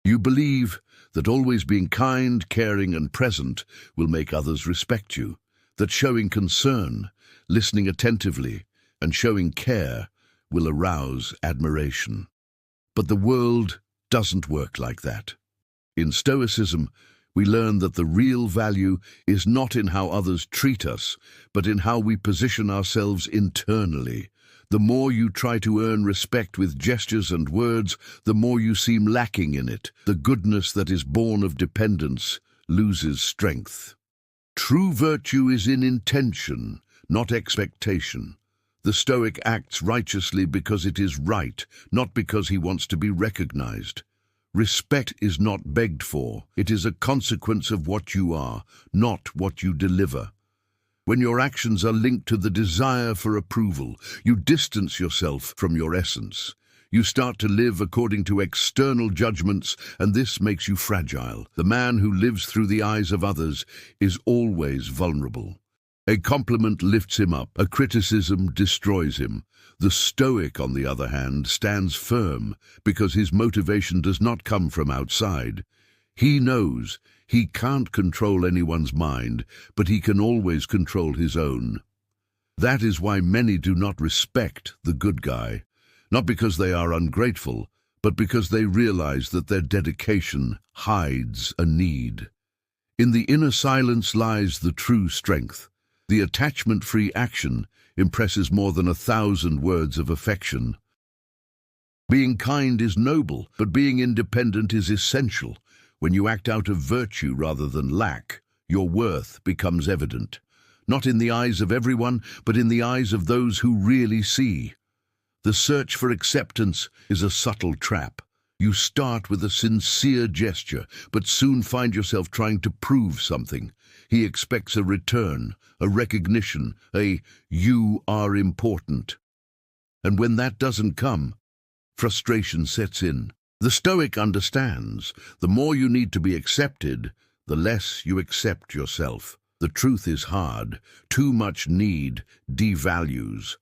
You believe that always being kind, caring, and present will make others respect you, that showing concern, listening attentively, and showing care will arouse admiration. But the world doesn't work like that. In Stoicism, we learn that the real value is not in how others treat us, but in how we position ourselves internally. The more you try to earn respect with gestures and words, the more you seem lacking in it. The goodness that is born of dependence loses strength. True virtue is in intention, not expectation. The Stoic acts righteously because it is right, not because he wants to be recognized. Respect is not begged for. It is a consequence of what you are, not what you deliver. When your actions are linked to the desire for approval, you distance yourself from your essence. You start to live according to external judgments, and this makes you fragile. The man who lives through the eyes of others is always vulnerable. A compliment lifts him up, a criticism destroys him. The Stoic, on the other hand, stands firm because his motivation does not come from outside. He knows he can't control anyone's mind, but he can always control his own. That is why many do not respect the good guy, not because they are ungrateful, but because they realize that their dedication hides a need. In the inner silence lies the true strength. The attachment-free action impresses more than 1,000 words of affection. Being kind is noble, but being independent is essential. When you act out of virtue rather than lack, your worth becomes evident. Not in the eyes of everyone, but in the eyes of those who really see. The search for acceptance is a subtle trap. You start with a sincere gesture, but soon find yourself trying to prove something. He expects a return, a recognition, a "you are important." And when that doesn't come, frustration sets in. The Stoic understands, the more you need to be accepted, the less you accept yourself. The truth is hard. Too much need devalues.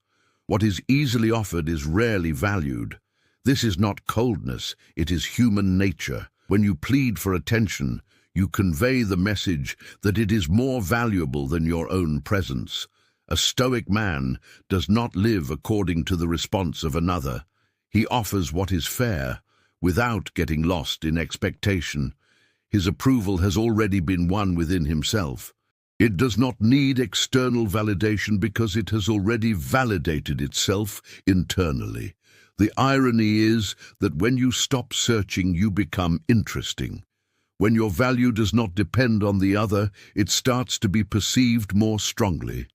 What is easily offered is rarely valued. This is not coldness, it is human nature. When you plead for attention, you convey the message that it is more valuable than your own presence. A Stoic man does not live according to the response of another. He offers what is fair, without getting lost in expectation. His approval has already been won within himself. It does not need external validation because it has already validated itself internally. The irony is that when you stop searching, you become interesting. When your value does not depend on the other, it starts to be perceived more strongly.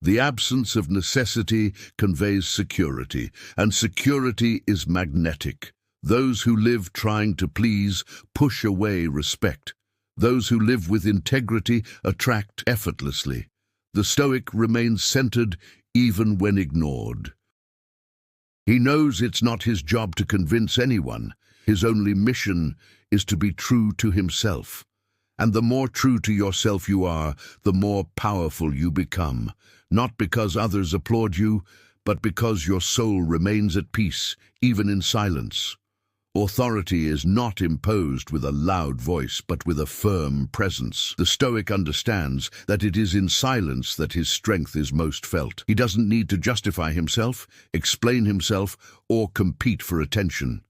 The absence of necessity conveys security, and security is magnetic. Those who live trying to please push away respect. Those who live with integrity attract effortlessly. The Stoic remains centered even when ignored. He knows it's not his job to convince anyone. His only mission is to be true to himself. And the more true to yourself you are, the more powerful you become. Not because others applaud you, but because your soul remains at peace, even in silence. Authority is not imposed with a loud voice, but with a firm presence. The Stoic understands that it is in silence that his strength is most felt. He doesn't need to justify himself, explain himself, or compete for attention.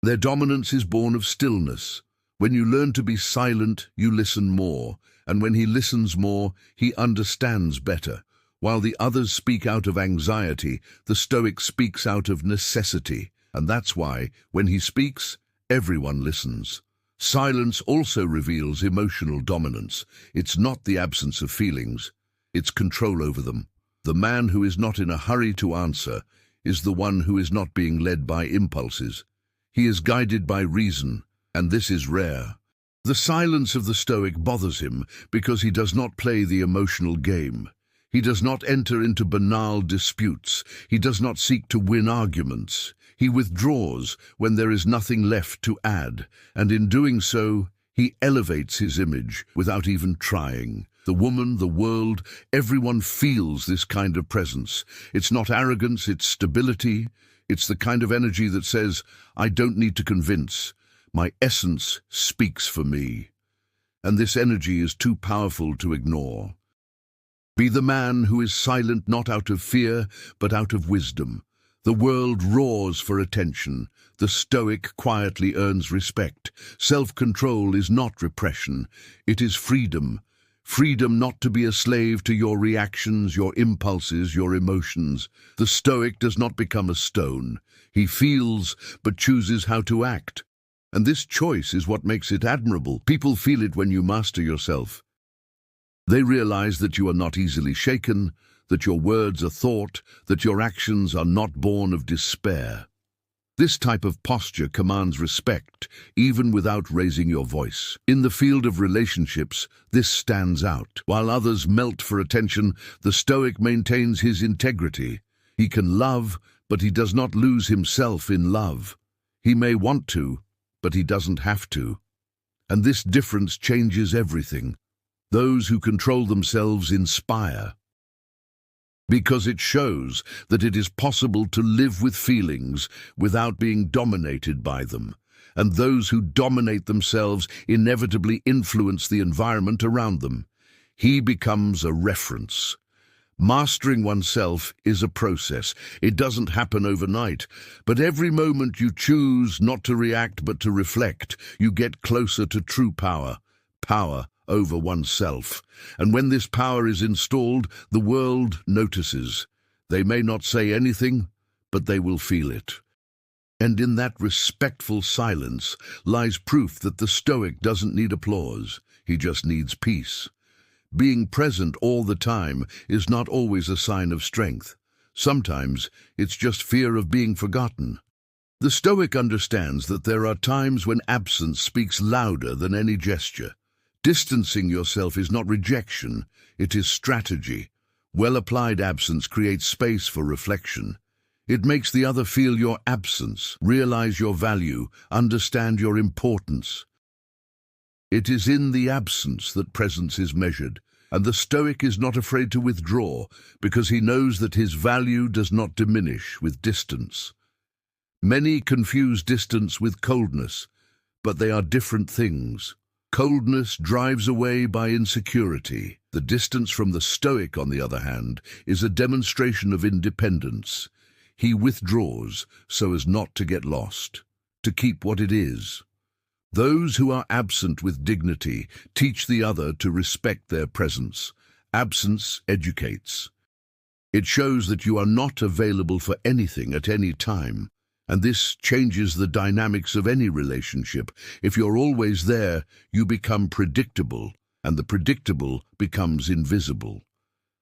Their dominance is born of stillness. When you learn to be silent, you listen more, and when he listens more, he understands better. While the others speak out of anxiety, the Stoic speaks out of necessity. And that's why, when he speaks, everyone listens. Silence also reveals emotional dominance. It's not the absence of feelings, it's control over them. The man who is not in a hurry to answer is the one who is not being led by impulses. He is guided by reason, and this is rare. The silence of the Stoic bothers him because he does not play the emotional game. He does not enter into banal disputes. He does not seek to win arguments. He withdraws when there is nothing left to add, and in doing so, he elevates his image without even trying. The woman, the world, everyone feels this kind of presence. It's not arrogance, it's stability. It's the kind of energy that says, I don't need to convince. My essence speaks for me, and this energy is too powerful to ignore. Be the man who is silent not out of fear, but out of wisdom. The world roars for attention. The Stoic quietly earns respect. Self-control is not repression. It is freedom. Freedom not to be a slave to your reactions, your impulses, your emotions. The Stoic does not become a stone. He feels, but chooses how to act. And this choice is what makes it admirable. People feel it when you master yourself. They realize that you are not easily shaken, that your words are thought, that your actions are not born of despair. This type of posture commands respect, even without raising your voice. In the field of relationships, this stands out. While others melt for attention, the Stoic maintains his integrity. He can love, but he does not lose himself in love. He may want to, but he doesn't have to. And this difference changes everything. Those who control themselves inspire, because it shows that it is possible to live with feelings without being dominated by them. And those who dominate themselves inevitably influence the environment around them. He becomes a reference. Mastering oneself is a process. It doesn't happen overnight, but every moment you choose not to react but to reflect, you get closer to true power. Power over oneself. And when this power is installed, the world notices. They may not say anything, but they will feel it. And in that respectful silence lies proof that the Stoic doesn't need applause. He just needs peace. Being present all the time is not always a sign of strength. Sometimes it's just fear of being forgotten. The Stoic understands that there are times when absence speaks louder than any gesture. Distancing yourself is not rejection, it is strategy. Well-applied absence creates space for reflection. It makes the other feel your absence, realize your value, understand your importance. It is in the absence that presence is measured, and the Stoic is not afraid to withdraw because he knows that his value does not diminish with distance. Many confuse distance with coldness, but they are different things. Coldness drives away by insecurity. The distance from the Stoic, on the other hand, is a demonstration of independence. He withdraws so as not to get lost, to keep what it is. Those who are absent with dignity teach the other to respect their presence. Absence educates. It shows that you are not available for anything at any time. And this changes the dynamics of any relationship. If you're always there, you become predictable, and the predictable becomes invisible.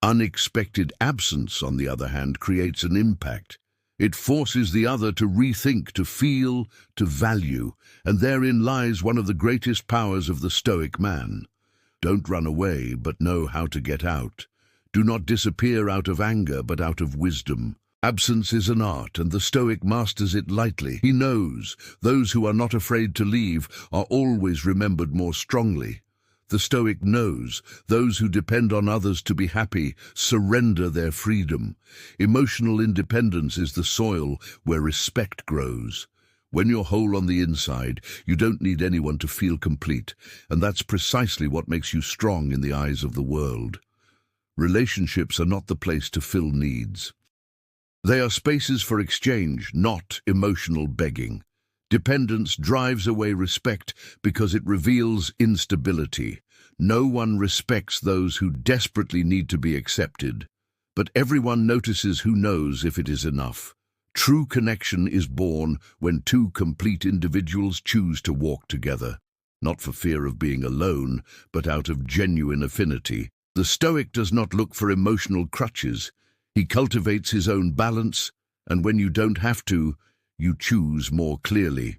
Unexpected absence, on the other hand, creates an impact. It forces the other to rethink, to feel, to value, and therein lies one of the greatest powers of the Stoic man. Don't run away, but know how to get out. Do not disappear out of anger, but out of wisdom. Absence is an art, and the Stoic masters it lightly. He knows those who are not afraid to leave are always remembered more strongly. The Stoic knows those who depend on others to be happy surrender their freedom. Emotional independence is the soil where respect grows. When you're whole on the inside, you don't need anyone to feel complete, and that's precisely what makes you strong in the eyes of the world. Relationships are not the place to fill needs. They are spaces for exchange, not emotional begging. Dependence drives away respect because it reveals instability. No one respects those who desperately need to be accepted, but everyone notices who knows if it is enough. True connection is born when two complete individuals choose to walk together, not for fear of being alone, but out of genuine affinity. The Stoic does not look for emotional crutches. He cultivates his own balance, and when you don't have to, you choose more clearly.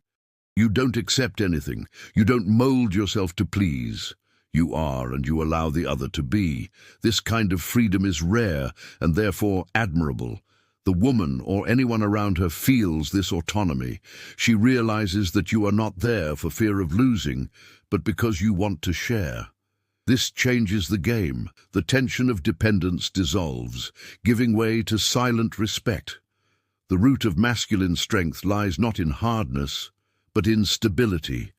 You don't accept anything. You don't mold yourself to please. You are, and you allow the other to be. This kind of freedom is rare, and therefore admirable. The woman or anyone around her feels this autonomy. She realizes that you are not there for fear of losing, but because you want to share. This changes the game. The tension of dependence dissolves, giving way to silent respect. The root of masculine strength lies not in hardness, but in stability.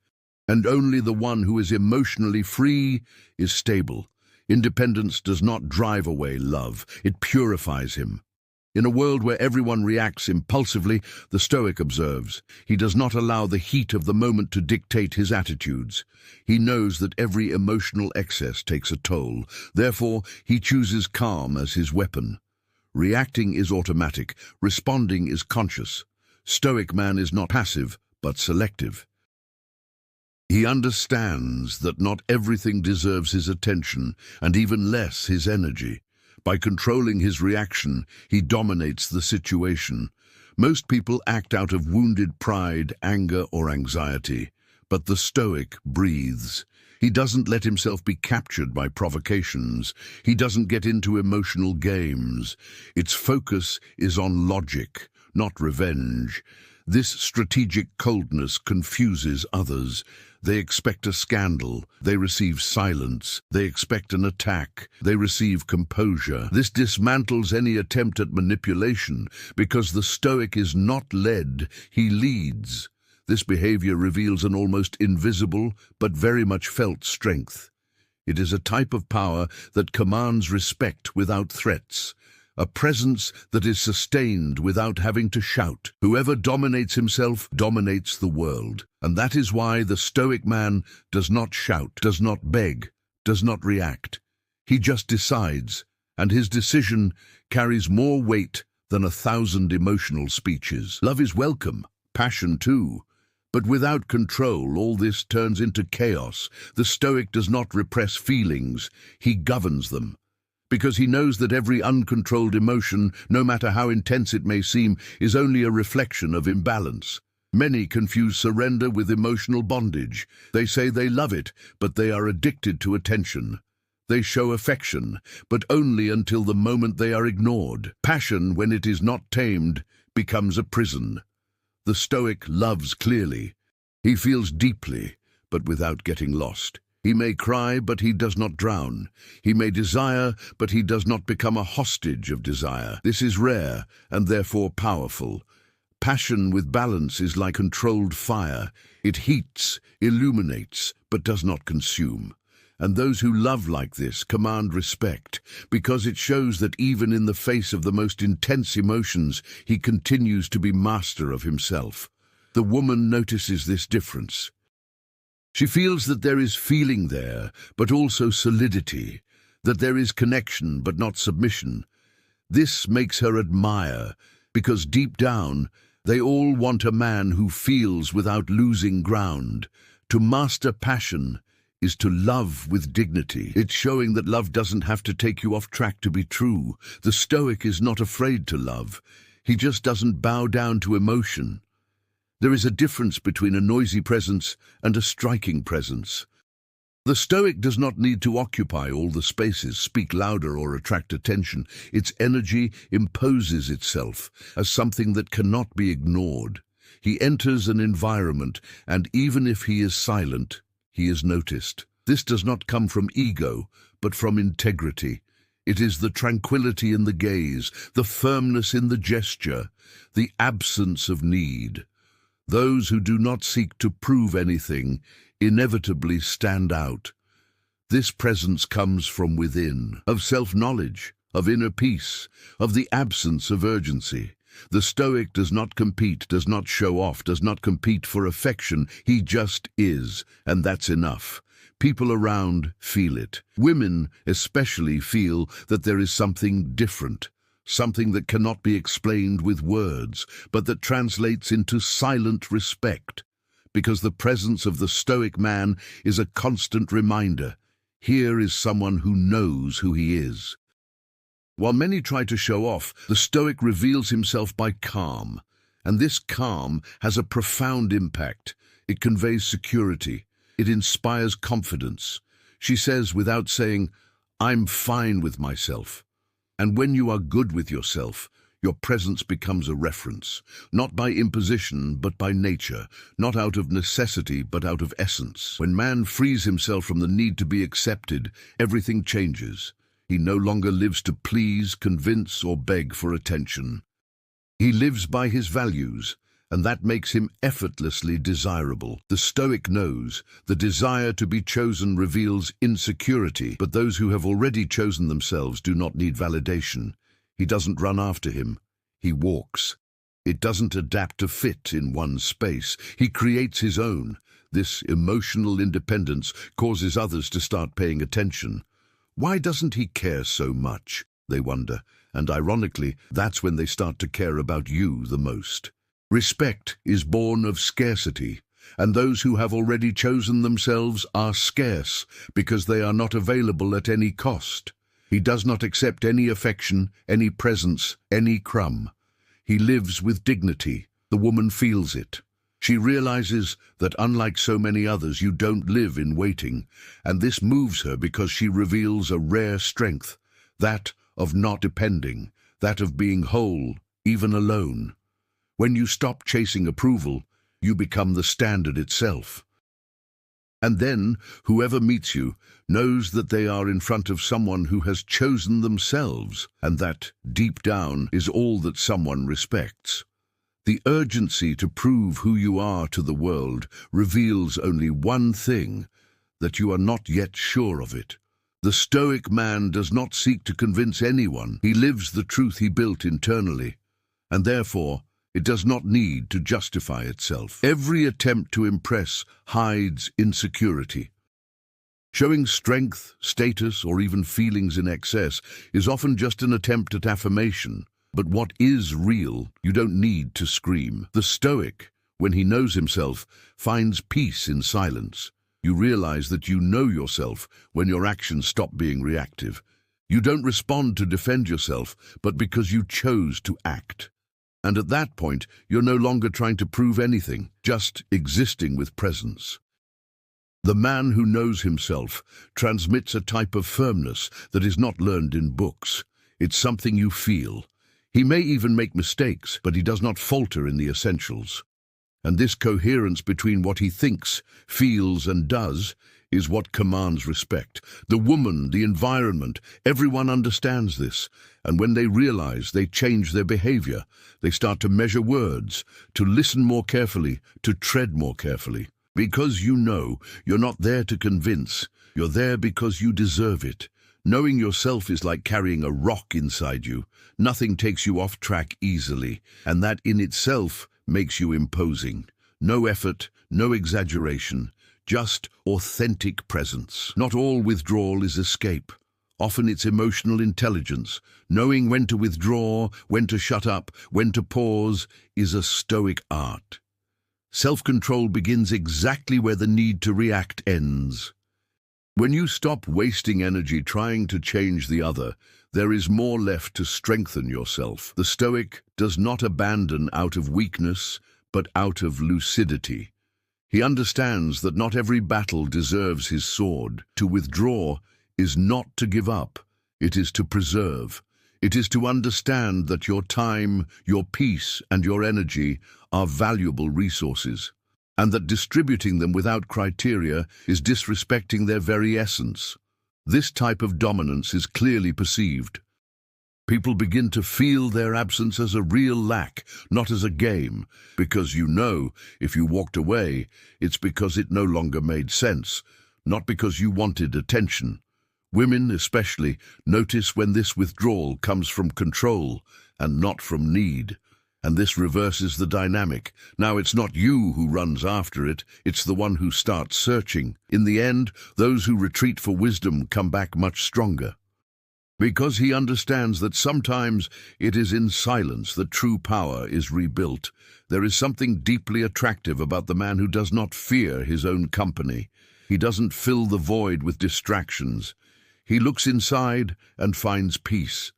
And only the one who is emotionally free is stable. Independence does not drive away love, it purifies him. In a world where everyone reacts impulsively, the Stoic observes, he does not allow the heat of the moment to dictate his attitudes. He knows that every emotional excess takes a toll. Therefore, he chooses calm as his weapon. Reacting is automatic, responding is conscious. Stoic man is not passive, but selective. He understands that not everything deserves his attention, and even less his energy. By controlling his reaction, he dominates the situation. Most people act out of wounded pride, anger, or anxiety, but the Stoic breathes. He doesn't let himself be captured by provocations. He doesn't get into emotional games. Its focus is on logic, not revenge. This strategic coldness confuses others. They expect a scandal. They receive silence. They expect an attack. They receive composure. This dismantles any attempt at manipulation because the Stoic is not led, he leads. This behavior reveals an almost invisible but very much felt strength. It is a type of power that commands respect without threats. A presence that is sustained without having to shout. Whoever dominates himself dominates the world. And that is why the Stoic man does not shout, does not beg, does not react. He just decides, and his decision carries more weight than 1,000 emotional speeches. Love is welcome, passion too. But without control, all this turns into chaos. The Stoic does not repress feelings, he governs them. Because he knows that every uncontrolled emotion, no matter how intense it may seem, is only a reflection of imbalance. Many confuse surrender with emotional bondage. They say they love it, but they are addicted to attention. They show affection, but only until the moment they are ignored. Passion, when it is not tamed, becomes a prison. The Stoic loves clearly. He feels deeply, but without getting lost. He may cry, but he does not drown. He may desire, but he does not become a hostage of desire. This is rare, and therefore powerful. Passion with balance is like controlled fire. It heats, illuminates, but does not consume. And those who love like this command respect, because it shows that even in the face of the most intense emotions, he continues to be master of himself. The woman notices this difference. She feels that there is feeling there, but also solidity, that there is connection, but not submission. This makes her admire, because deep down, they all want a man who feels without losing ground. To master passion is to love with dignity. It's showing that love doesn't have to take you off track to be true. The Stoic is not afraid to love. He just doesn't bow down to emotion. There is a difference between a noisy presence and a striking presence. The Stoic does not need to occupy all the spaces, speak louder, or attract attention. Its energy imposes itself as something that cannot be ignored. He enters an environment, and even if he is silent, he is noticed. This does not come from ego, but from integrity. It is the tranquility in the gaze, the firmness in the gesture, the absence of need. Those who do not seek to prove anything inevitably stand out. This presence comes from within, of self-knowledge, of inner peace, of the absence of urgency. The Stoic does not compete, does not show off, does not compete for affection. He just is, and that's enough. People around feel it. Women especially feel that there is something different. Something that cannot be explained with words, but that translates into silent respect, because the presence of the Stoic man is a constant reminder. Here is someone who knows who he is. While many try to show off, the Stoic reveals himself by calm, and this calm has a profound impact. It conveys security. It inspires confidence. She says without saying, "I'm fine with myself." And when you are good with yourself, your presence becomes a reference, not by imposition, but by nature, not out of necessity, but out of essence. When man frees himself from the need to be accepted, everything changes. He no longer lives to please, convince, or beg for attention. He lives by his values, and that makes him effortlessly desirable. The Stoic knows the desire to be chosen reveals insecurity, but those who have already chosen themselves do not need validation. He doesn't run after him. He walks. It doesn't adapt to fit in one space. He creates his own. This emotional independence causes others to start paying attention. Why doesn't he care so much? They wonder, and ironically, that's when they start to care about you the most. Respect is born of scarcity, and those who have already chosen themselves are scarce because they are not available at any cost. He does not accept any affection, any presence, any crumb. He lives with dignity. The woman feels it. She realizes that unlike so many others, you don't live in waiting, and this moves her because she reveals a rare strength, that of not depending, that of being whole, even alone. When you stop chasing approval, you become the standard itself. And then, whoever meets you knows that they are in front of someone who has chosen themselves, and that, deep down, is all that someone respects. The urgency to prove who you are to the world reveals only one thing, that you are not yet sure of it. The Stoic man does not seek to convince anyone. He lives the truth he built internally, and therefore, it does not need to justify itself. Every attempt to impress hides insecurity. Showing strength, status, or even feelings in excess is often just an attempt at affirmation. But what is real, you don't need to scream. The Stoic, when he knows himself, finds peace in silence. You realize that you know yourself when your actions stop being reactive. You don't respond to defend yourself, but because you chose to act. And at that point, you're no longer trying to prove anything, just existing with presence. The man who knows himself transmits a type of firmness that is not learned in books. It's something you feel. He may even make mistakes, but he does not falter in the essentials. And this coherence between what he thinks, feels, and does is what commands respect. The woman, the environment, everyone understands this. And when they realize, they change their behavior. They start to measure words, to listen more carefully, to tread more carefully. Because you know, you're not there to convince. You're there because you deserve it. Knowing yourself is like carrying a rock inside you. Nothing takes you off track easily, and that in itself makes you imposing. No effort, no exaggeration, just authentic presence. Not all withdrawal is escape. Often it's emotional intelligence. Knowing when to withdraw, when to shut up, when to pause is a Stoic art. Self-control begins exactly where the need to react ends. When you stop wasting energy trying to change the other, there is more left to strengthen yourself. The Stoic does not abandon out of weakness, but out of lucidity. He understands that not every battle deserves his sword. To withdraw is not to give up, it is to preserve. It is to understand that your time, your peace, and your energy are valuable resources, and that distributing them without criteria is disrespecting their very essence. This type of dominance is clearly perceived. People begin to feel their absence as a real lack, not as a game, because you know, if you walked away, it's because it no longer made sense, not because you wanted attention. Women, especially, notice when this withdrawal comes from control and not from need. And this reverses the dynamic. Now it's not you who runs after it, it's the one who starts searching. In the end, those who retreat for wisdom come back much stronger. Because he understands that sometimes it is in silence that true power is rebuilt. There is something deeply attractive about the man who does not fear his own company. He doesn't fill the void with distractions. He looks inside and finds peace.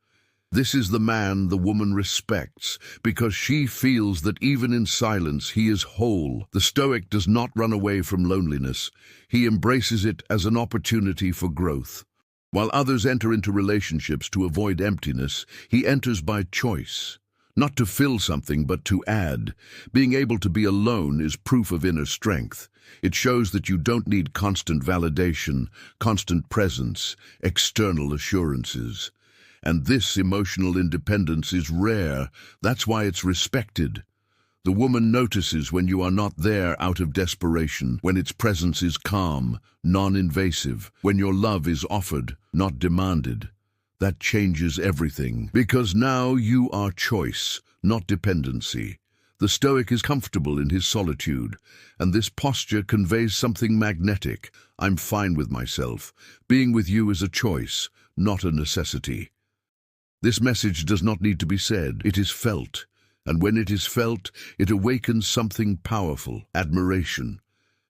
This is the man the woman respects, because she feels that even in silence he is whole. The Stoic does not run away from loneliness. He embraces it as an opportunity for growth. While others enter into relationships to avoid emptiness, he enters by choice. Not to fill something, but to add. Being able to be alone is proof of inner strength. It shows that you don't need constant validation, constant presence, external assurances. And this emotional independence is rare. That's why it's respected. The woman notices when you are not there out of desperation, when its presence is calm, non-invasive, when your love is offered, not demanded. That changes everything, because now you are choice, not dependency. The Stoic is comfortable in his solitude, and this posture conveys something magnetic. I'm fine with myself. Being with you is a choice, not a necessity. This message does not need to be said. It is felt, and when it is felt, it awakens something powerful, admiration.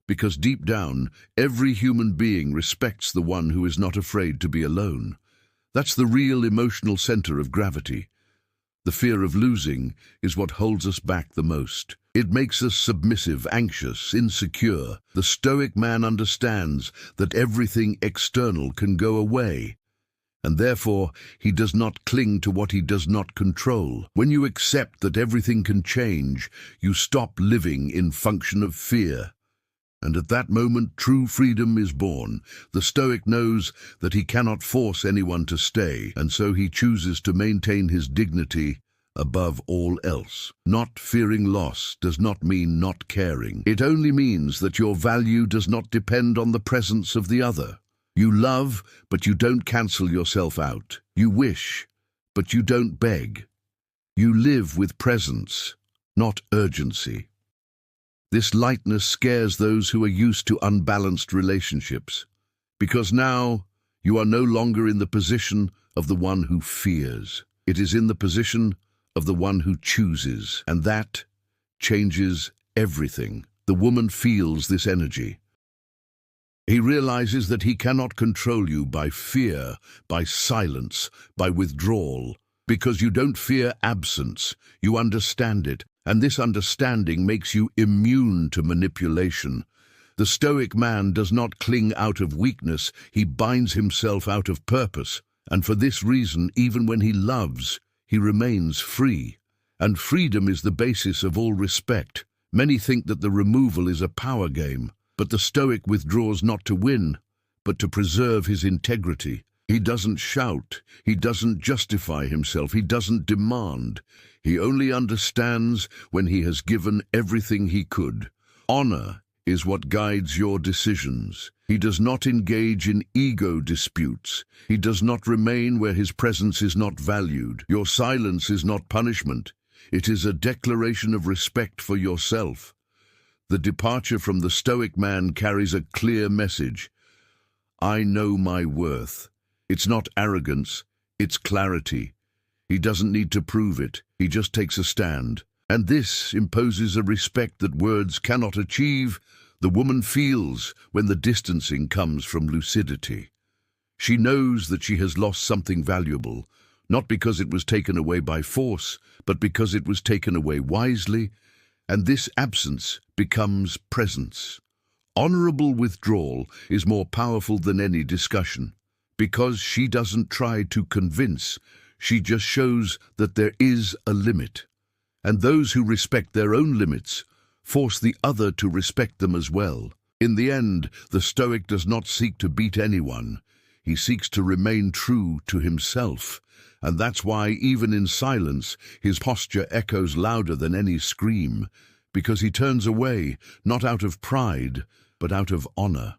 Because deep down, every human being respects the one who is not afraid to be alone. That's the real emotional center of gravity. The fear of losing is what holds us back the most. It makes us submissive, anxious, insecure. The Stoic man understands that everything external can go away, and therefore he does not cling to what he does not control. When you accept that everything can change, you stop living in function of fear. And at that moment, true freedom is born. The Stoic knows that he cannot force anyone to stay, and so he chooses to maintain his dignity above all else. Not fearing loss does not mean not caring. It only means that your value does not depend on the presence of the other. You love, but you don't cancel yourself out. You wish, but you don't beg. You live with presence, not urgency. This lightness scares those who are used to unbalanced relationships, because now you are no longer in the position of the one who fears. It is in the position of the one who chooses, and that changes everything. The woman feels this energy. He realizes that he cannot control you by fear, by silence, by withdrawal, because you don't fear absence, you understand it. And this understanding makes you immune to manipulation. The Stoic man does not cling out of weakness, he binds himself out of purpose. And for this reason, even when he loves, he remains free. And freedom is the basis of all respect. Many think that the removal is a power game, but the Stoic withdraws not to win, but to preserve his integrity. He doesn't shout, he doesn't justify himself, he doesn't demand. He only understands when he has given everything he could. Honor is what guides your decisions. He does not engage in ego disputes. He does not remain where his presence is not valued. Your silence is not punishment. It is a declaration of respect for yourself. The departure from the Stoic man carries a clear message. I know my worth. It's not arrogance, it's clarity. He doesn't need to prove it, he just takes a stand. And this imposes a respect that words cannot achieve. The woman feels when the distancing comes from lucidity. She knows that she has lost something valuable, not because it was taken away by force, but because it was taken away wisely, and this absence becomes presence. Honorable withdrawal is more powerful than any discussion, because she doesn't try to convince. She just shows that there is a limit. And those who respect their own limits force the other to respect them as well. In the end, the Stoic does not seek to beat anyone. He seeks to remain true to himself. And that's why, even in silence, his posture echoes louder than any scream, because he turns away, not out of pride, but out of honor.